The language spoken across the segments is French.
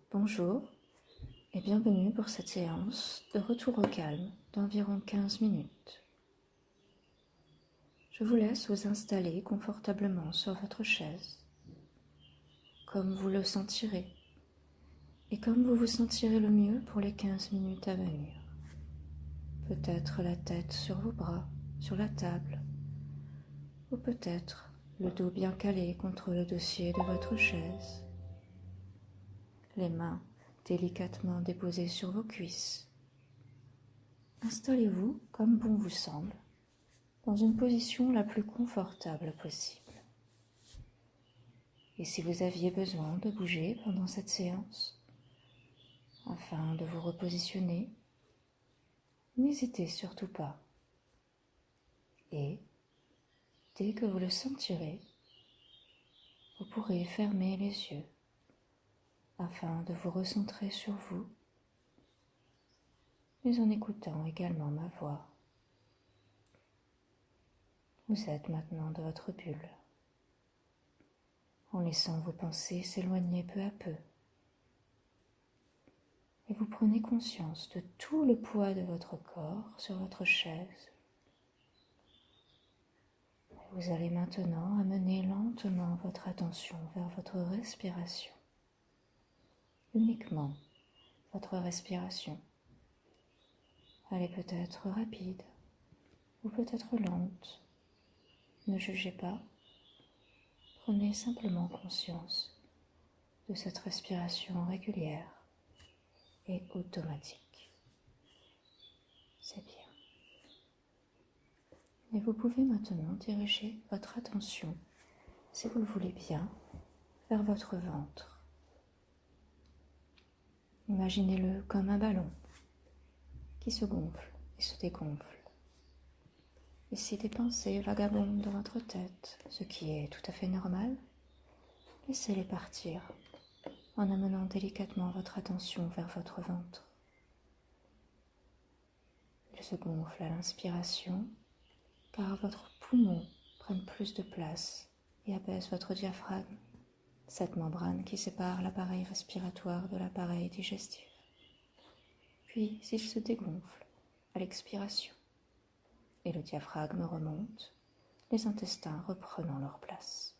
Bonjour et bienvenue pour cette séance de retour au calme d'environ 15 minutes. Je vous laisse vous installer confortablement sur votre chaise, comme vous le sentirez et comme vous vous sentirez le mieux pour les 15 minutes à venir. Peut-être la tête sur vos bras, sur la table, ou peut-être le dos bien calé contre le dossier de votre chaise, les mains délicatement déposées sur vos cuisses. Installez-vous comme bon vous semble, dans une position la plus confortable possible. Et si vous aviez besoin de bouger pendant cette séance, afin de vous repositionner, n'hésitez surtout pas. Et, dès que vous le sentirez, vous pourrez fermer les yeux afin de vous recentrer sur vous, mais en écoutant également ma voix. Vous êtes maintenant dans votre bulle, en laissant vos pensées s'éloigner peu à peu. Et vous prenez conscience de tout le poids de votre corps sur votre chaise. Et vous allez maintenant amener lentement votre attention vers votre respiration. Uniquement votre respiration. Elle est peut-être rapide ou peut-être lente. Ne jugez pas. Prenez simplement conscience de cette respiration régulière et automatique. C'est bien. Et vous pouvez maintenant diriger votre attention, si vous le voulez bien, vers votre ventre. Imaginez-le comme un ballon qui se gonfle et se dégonfle. Et si des pensées vagabondent dans votre tête, ce qui est tout à fait normal, laissez-les partir en amenant délicatement votre attention vers votre ventre. Il se gonfle à l'inspiration, car votre poumon prenne plus de place et abaisse votre diaphragme, cette membrane qui sépare l'appareil respiratoire de l'appareil digestif. Puis il se dégonfle à l'expiration et le diaphragme remonte, les intestins reprenant leur place.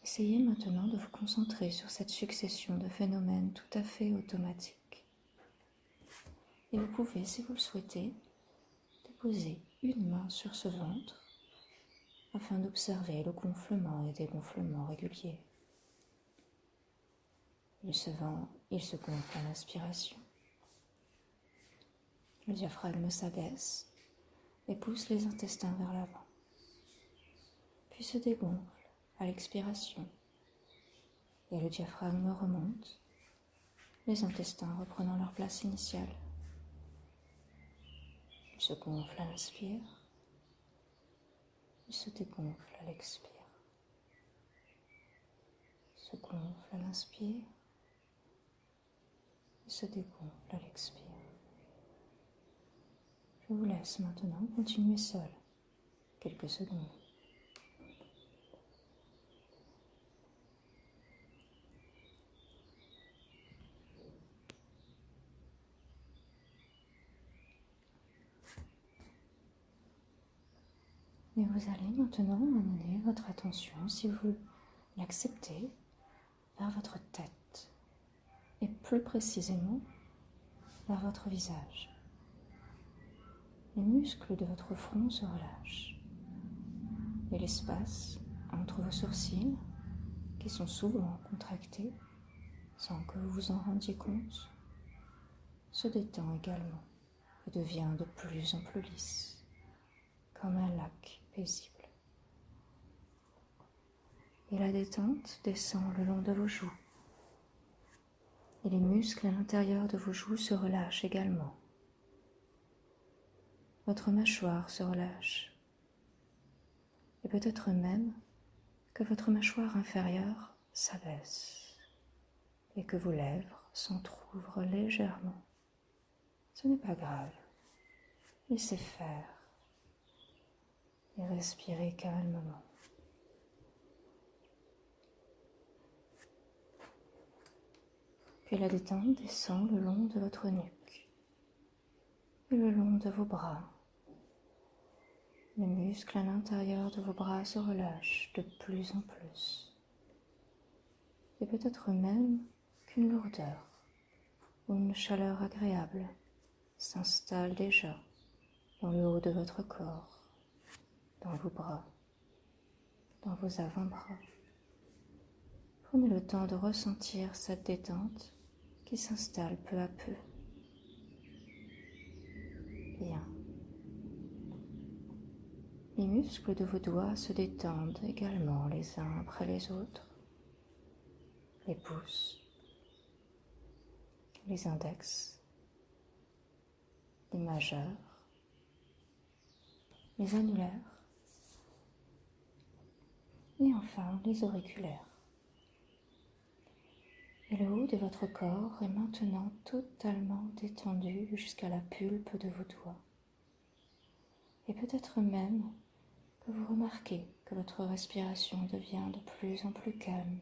Essayez maintenant de vous concentrer sur cette succession de phénomènes tout à fait automatiques. Et vous pouvez, si vous le souhaitez, déposer une main sur ce ventre afin d'observer le gonflement et dégonflement régulier. Il se gonfle à l'inspiration. Le diaphragme s'abaisse et pousse les intestins vers l'avant. Puis se dégonfle à l'expiration et le diaphragme remonte, les intestins reprenant leur place initiale. Il se gonfle à l'inspire, il se dégonfle à l'expire. Il se gonfle à l'inspire, il se dégonfle à l'expire. Je vous laisse maintenant continuer seul, quelques secondes. Et vous allez maintenant amener votre attention, si vous l'acceptez, vers votre tête, et plus précisément vers votre visage. Les muscles de votre front se relâchent, et l'espace entre vos sourcils, qui sont souvent contractés, sans que vous vous en rendiez compte, se détend également et devient de plus en plus lisse, comme un lac paisible. Et la détente descend le long de vos joues, et les muscles à l'intérieur de vos joues se relâchent également. Votre mâchoire se relâche, et peut-être même que votre mâchoire inférieure s'abaisse et que vos lèvres s'entr'ouvrent légèrement. Ce n'est pas grave, laissez faire et respirez calmement. Puis la détente descend le long de votre nuque et le long de vos bras. Les muscles à l'intérieur de vos bras se relâchent de plus en plus. Et peut-être même qu'une lourdeur ou une chaleur agréable s'installe déjà dans le haut de votre corps, dans vos bras, dans vos avant-bras. Prenez le temps de ressentir cette détente qui s'installe peu à peu. Bien. Les muscles de vos doigts se détendent également les uns après les autres. Les pouces, les index, les majeurs, les annulaires et enfin les auriculaires. Et le haut de votre corps est maintenant totalement détendu jusqu'à la pulpe de vos doigts. Et peut-être même que vous remarquez que votre respiration devient de plus en plus calme,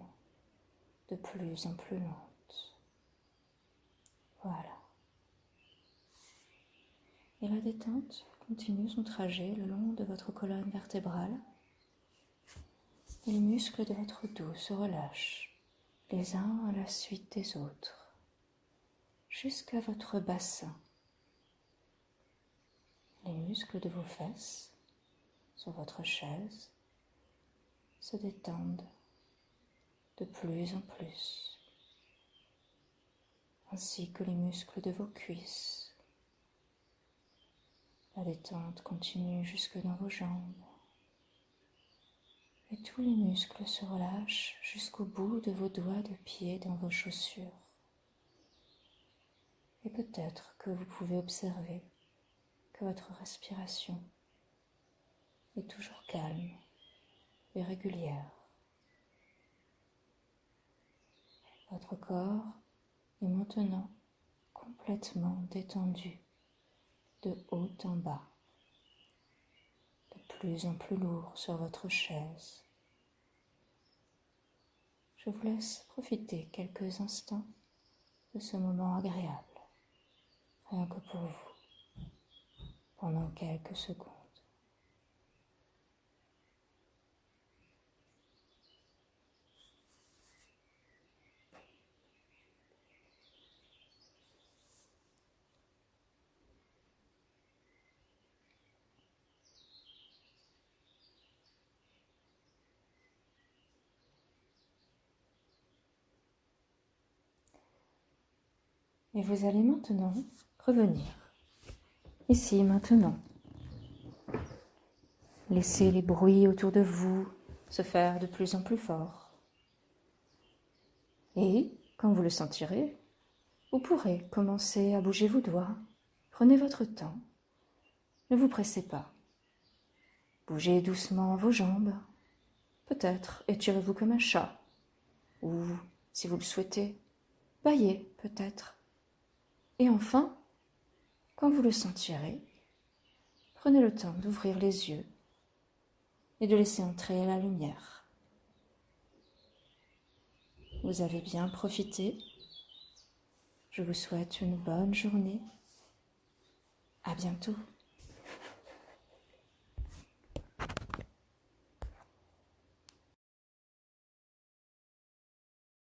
de plus en plus lente. Voilà. Et la détente continue son trajet le long de votre colonne vertébrale. Et les muscles de votre dos se relâchent, les uns à la suite des autres, jusqu'à votre bassin. Les muscles de vos fesses, sur votre chaise, se détendent de plus en plus, ainsi que les muscles de vos cuisses. La détente continue jusque dans vos jambes. Et tous les muscles se relâchent jusqu'au bout de vos doigts de pied dans vos chaussures. Et peut-être que vous pouvez observer que votre respiration est toujours calme et régulière. Votre corps est maintenant complètement détendu de haut en bas, de plus en plus lourd sur votre chaise. Je vous laisse profiter quelques instants de ce moment agréable, rien que pour vous, pendant quelques secondes. Et vous allez maintenant revenir, ici maintenant. Laissez les bruits autour de vous se faire de plus en plus forts. Et, quand vous le sentirez, vous pourrez commencer à bouger vos doigts. Prenez votre temps. Ne vous pressez pas. Bougez doucement vos jambes. Peut-être étirez-vous comme un chat. Ou, si vous le souhaitez, bâillez peut-être. Et enfin, quand vous le sentirez, prenez le temps d'ouvrir les yeux et de laisser entrer la lumière. Vous avez bien profité. Je vous souhaite une bonne journée. À bientôt.